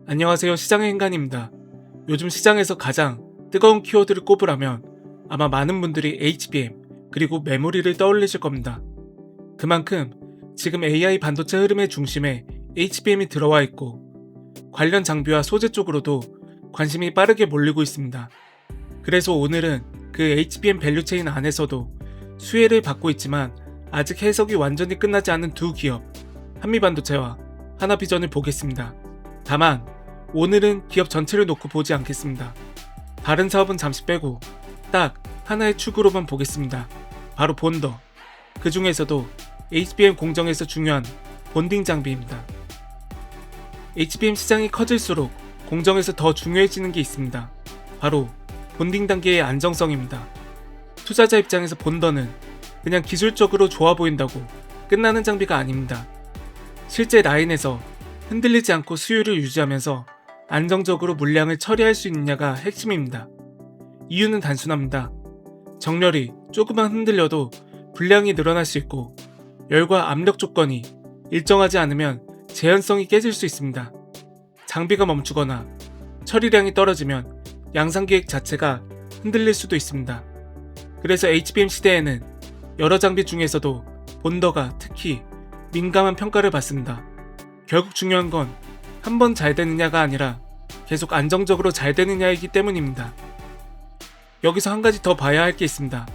안녕하세요. 시장의 인간입니다. 요즘 시장에서 가장 뜨거운 키워드를 꼽으라면 아마 많은 분들이 HBM 그리고 메모리를 떠올리실 겁니다. 그만큼 지금 AI 반도체 흐름의 중심에 HBM이 들어와 있고 관련 장비와 소재 쪽으로도 관심이 빠르게 몰리고 있습니다. 그래서 오늘은 그 HBM 밸류체인 안에서도 수혜를 받고 있지만 아직 해석이 완전히 끝나지 않은 두 기업, 한미반도체와 하나비전을 보겠습니다. 다만 오늘은 기업 전체를 놓고 보지 않겠습니다. 다른 사업은 잠시 빼고 딱 하나의 축으로만 보겠습니다. 바로 본더. 그 중에서도 HBM 공정에서 중요한 본딩 장비입니다. HBM 시장이 커질수록 공정에서 더 중요해지는 게 있습니다. 바로 본딩 단계의 안정성입니다. 투자자 입장에서 본더는 그냥 기술적으로 좋아 보인다고 끝나는 장비가 아닙니다. 실제 라인에서 흔들리지 않고 수율을 유지하면서 안정적으로 물량을 처리할 수 있느냐가 핵심입니다. 이유는 단순합니다. 정렬이 조금만 흔들려도 분량이 늘어날 수 있고 열과 압력 조건이 일정하지 않으면 재현성이 깨질 수 있습니다. 장비가 멈추거나 처리량이 떨어지면 양산기획 자체가 흔들릴 수도 있습니다. 그래서 HBM 시대에는 여러 장비 중에서도 본더가 특히 민감한 평가를 받습니다. 결국 중요한 건 한 번 잘 되느냐가 아니라 계속 안정적으로 잘 되느냐이기 때문입니다. 여기서 한 가지 더 봐야 할 게 있습니다.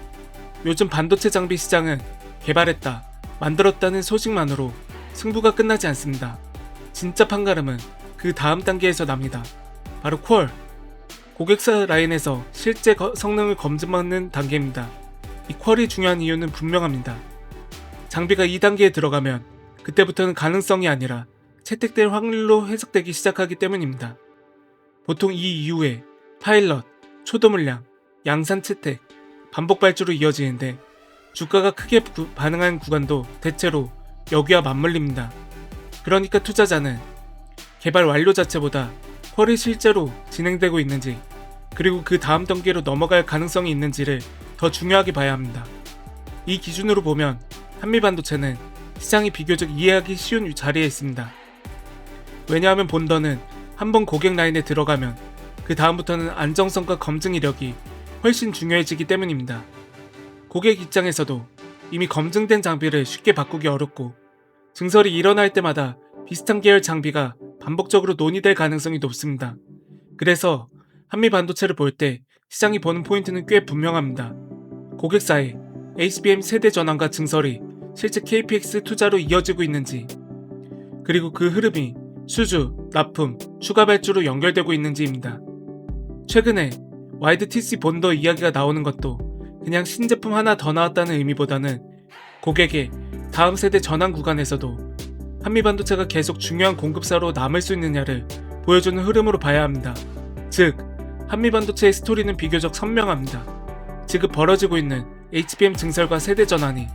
요즘 반도체 장비 시장은 개발했다, 만들었다는 소식만으로 승부가 끝나지 않습니다. 진짜 판가름은 그 다음 단계에서 납니다. 바로 퀄. 고객사 라인에서 실제 성능을 검증받는 단계입니다. 이 퀄이 중요한 이유는 분명합니다. 장비가 2단계에 들어가면 그때부터는 가능성이 아니라 채택될 확률로 해석되기 시작하기 때문입니다. 보통 이 이후에 파일럿, 초도 물량, 양산 채택, 반복 발주로 이어지는데 주가가 크게 반응한 구간도 대체로 여기와 맞물립니다. 그러니까 투자자는 개발 완료 자체보다 퀄이 실제로 진행되고 있는지 그리고 그 다음 단계로 넘어갈 가능성이 있는지를 더 중요하게 봐야 합니다. 이 기준으로 보면 한미반도체는 시장이 비교적 이해하기 쉬운 자리에 있습니다. 왜냐하면 본더는 한번 고객 라인에 들어가면 그 다음부터는 안정성과 검증 이력이 훨씬 중요해지기 때문입니다. 고객 입장에서도 이미 검증된 장비를 쉽게 바꾸기 어렵고 증설이 일어날 때마다 비슷한 계열 장비가 반복적으로 논의될 가능성이 높습니다. 그래서 한미반도체를 볼 때 시장이 보는 포인트는 꽤 분명합니다. 고객사의 HBM 세대 전환과 증설이 실제 KPX 투자로 이어지고 있는지, 그리고 그 흐름이 수주, 납품, 추가 발주로 연결되고 있는지입니다. 최근에 와이드 TC 본더 이야기가 나오는 것도 그냥 신제품 하나 더 나왔다는 의미보다는 고객의 다음 세대 전환 구간에서도 한미반도체가 계속 중요한 공급사로 남을 수 있느냐를 보여주는 흐름으로 봐야 합니다. 즉, 한미반도체의 스토리는 비교적 선명합니다. 지금 벌어지고 있는 HBM 증설과 세대 전환이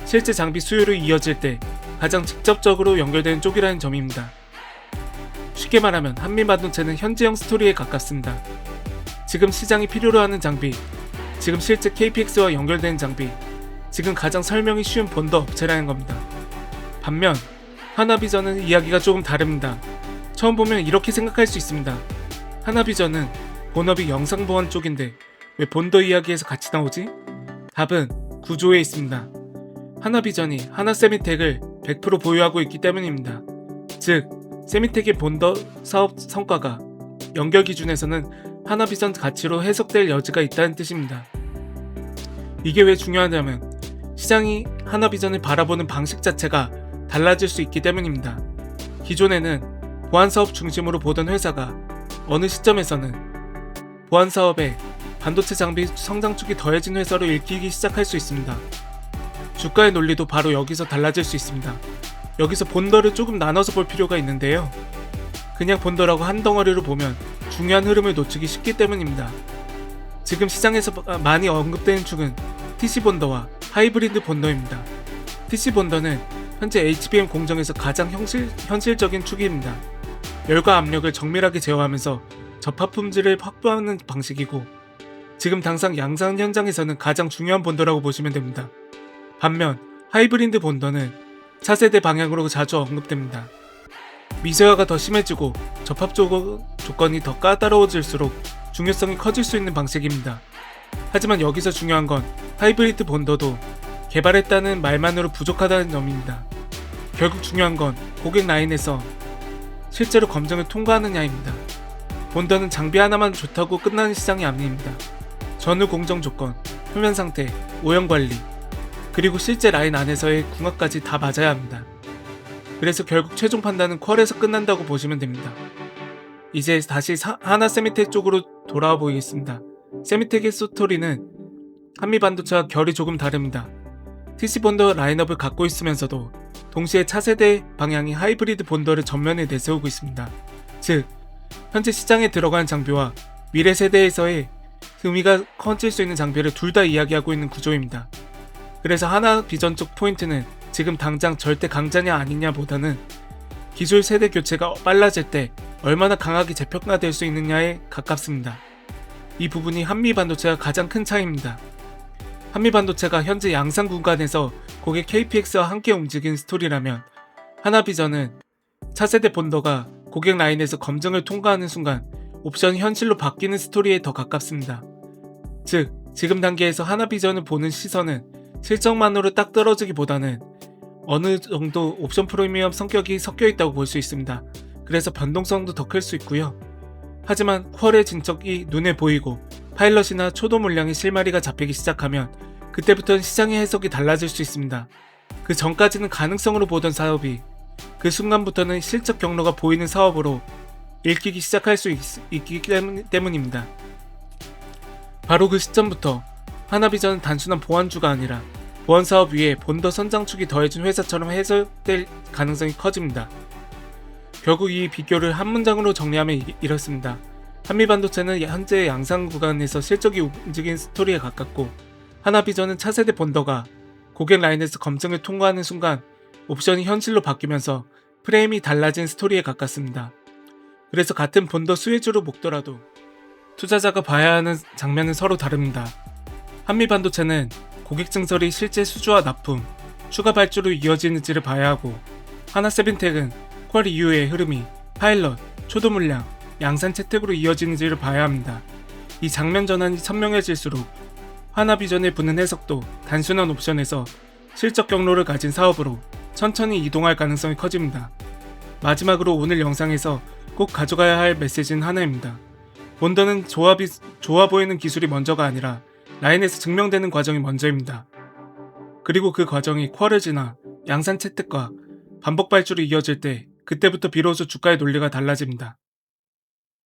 실제 장비 수요로 이어질 때 가장 직접적으로 연결되는 쪽이라는 점입니다. 쉽게 말하면 한미반도체는 현재형 스토리에 가깝습니다. 지금 시장이 필요로 하는 장비, 지금 실제 KPX와 연결되는 장비, 지금 가장 설명이 쉬운 본더 업체라는 겁니다. 반면 하나비전은 이야기가 조금 다릅니다. 처음 보면 이렇게 생각할 수 있습니다. 하나비전은 본업이 영상보안 쪽인데 왜 본더 이야기에서 같이 나오지? 답은 구조에 있습니다. 하나비전이 하나세미텍을 100% 보유하고 있기 때문입니다. 즉, 세미텍의 본더 사업 성과가 연결 기준에서는 하나비전 가치로 해석될 여지가 있다는 뜻입니다. 이게 왜 중요하냐면 시장이 하나비전을 바라보는 방식 자체가 달라질 수 있기 때문입니다. 기존에는 보안사업 중심으로 보던 회사가 어느 시점에서는 보안사업에 반도체 장비 성장축이 더해진 회사로 읽히기 시작할 수 있습니다. 주가의 논리도 바로 여기서 달라질 수 있습니다. 여기서 본더를 조금 나눠서 볼 필요가 있는데요. 그냥 본더라고 한 덩어리로 보면 중요한 흐름을 놓치기 쉽기 때문입니다. 지금 시장에서 많이 언급되는 축은 TC 본더와 하이브리드 본더입니다. TC 본더는 현재 HBM 공정에서 가장 현실적인 축입니다. 열과 압력을 정밀하게 제어하면서 접합 품질을 확보하는 방식이고 지금 당장 양산 현장에서는 가장 중요한 본더라고 보시면 됩니다. 반면 하이브리드 본더는 차세대 방향으로 자주 언급됩니다. 미세화가 더 심해지고 접합 조건이 더 까다로워질수록 중요성이 커질 수 있는 방식입니다. 하지만 여기서 중요한 건 하이브리드 본더도 개발했다는 말만으로 부족하다는 점입니다. 결국 중요한 건 고객 라인에서 실제로 검증을 통과하느냐입니다. 본더는 장비 하나만 좋다고 끝나는 시장이 아닙니다. 전후 공정 조건, 표면 상태, 오염 관리, 그리고 실제 라인 안에서의 궁합까지 다 맞아야 합니다. 그래서 결국 최종 판단은 퀄에서 끝난다고 보시면 됩니다. 이제 다시 하나 세미텍 쪽으로 돌아와 보이겠습니다. 세미텍의 스토리는 한미 반도체와 결이 조금 다릅니다. TC 본더 라인업을 갖고 있으면서도 동시에 차세대 방향의 하이브리드 본더를 전면에 내세우고 있습니다. 즉, 현재 시장에 들어간 장비와 미래 세대에서의 의미가 커질 수 있는 장비를 둘 다 이야기하고 있는 구조입니다. 그래서 하나 비전적 포인트는 지금 당장 절대 강자냐 아니냐 보다는 기술 세대 교체가 빨라질 때 얼마나 강하게 재평가될 수 있느냐에 가깝습니다. 이 부분이 한미 반도체가 가장 큰 차이입니다. 한미 반도체가 현재 양산 구간에서 고객 KPX와 함께 움직이는 스토리라면 하나비전은 차세대 본더가 고객 라인에서 검증을 통과하는 순간 옵션이 현실로 바뀌는 스토리에 더 가깝습니다. 즉, 지금 단계에서 하나비전을 보는 시선은 실적만으로 딱 떨어지기보다는 어느 정도 옵션 프리미엄 성격이 섞여 있다고 볼 수 있습니다. 그래서 변동성도 더 클 수 있고요. 하지만 퀄의 진척이 눈에 보이고 파일럿이나 초도 물량의 실마리가 잡히기 시작하면 그때부터는 시장의 해석이 달라질 수 있습니다. 그 전까지는 가능성으로 보던 사업이 그 순간부터는 실적 경로가 보이는 사업으로 읽히기 시작할 수 있기 때문입니다. 바로 그 시점부터 하나비전은 단순한 보안주가 아니라 보안사업 위에 본더 선장축이 더해진 회사처럼 해석될 가능성이 커집니다. 결국 이 비교를 한 문장으로 정리하면 이렇습니다. 한미반도체는 현재 양상 구간에서 실적이 움직인 스토리에 가깝고 하나비전은 차세대 본더가 고객 라인에서 검증을 통과하는 순간 옵션이 현실로 바뀌면서 프레임이 달라진 스토리에 가깝습니다. 그래서 같은 본더 수혜주로 먹더라도 투자자가 봐야 하는 장면은 서로 다릅니다. 한미반도체는 고객 증설이 실제 수주와 납품, 추가 발주로 이어지는지를 봐야 하고 하나세빈텍은 퀄 이후의 흐름이 파일럿, 초도 물량, 양산 채택으로 이어지는지를 봐야 합니다. 이 장면 전환이 선명해질수록 하나비전에 붙는 해석도 단순한 옵션에서 실적 경로를 가진 사업으로 천천히 이동할 가능성이 커집니다. 마지막으로 오늘 영상에서 꼭 가져가야 할 메시지는 하나입니다. 본더는 좋아 보이는 기술이 먼저가 아니라 라인에서 증명되는 과정이 먼저입니다. 그리고 그 과정이 퀄을 지나 양산 채택과 반복 발주로 이어질 때 그때부터 비로소 주가의 논리가 달라집니다.